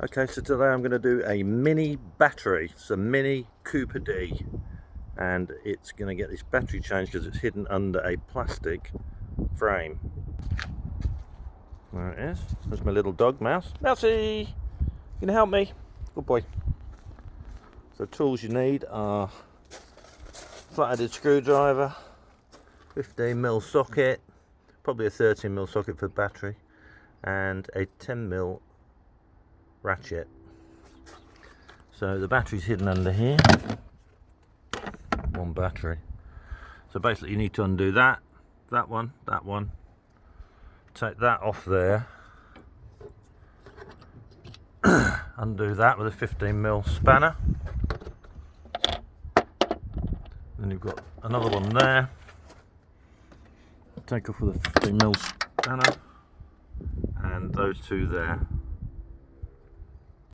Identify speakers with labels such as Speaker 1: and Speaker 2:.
Speaker 1: Okay, so today I'm going to do a mini battery. It's a mini Cooper D, and it's going to get this battery changed because it's hidden under a plastic frame. There it is. There's my little dog, Mouse. Mousey, you can help me. Good boy. So tools you need are flat-headed screwdriver, 15mm socket, probably a 13mm socket for the battery, and a 10mm ratchet. So the battery's hidden under here. One battery. So basically you need to undo that one, take that off there, undo that with a 15mm spanner. Then you've got another one there. Take off with a 15mm spanner, and those two there.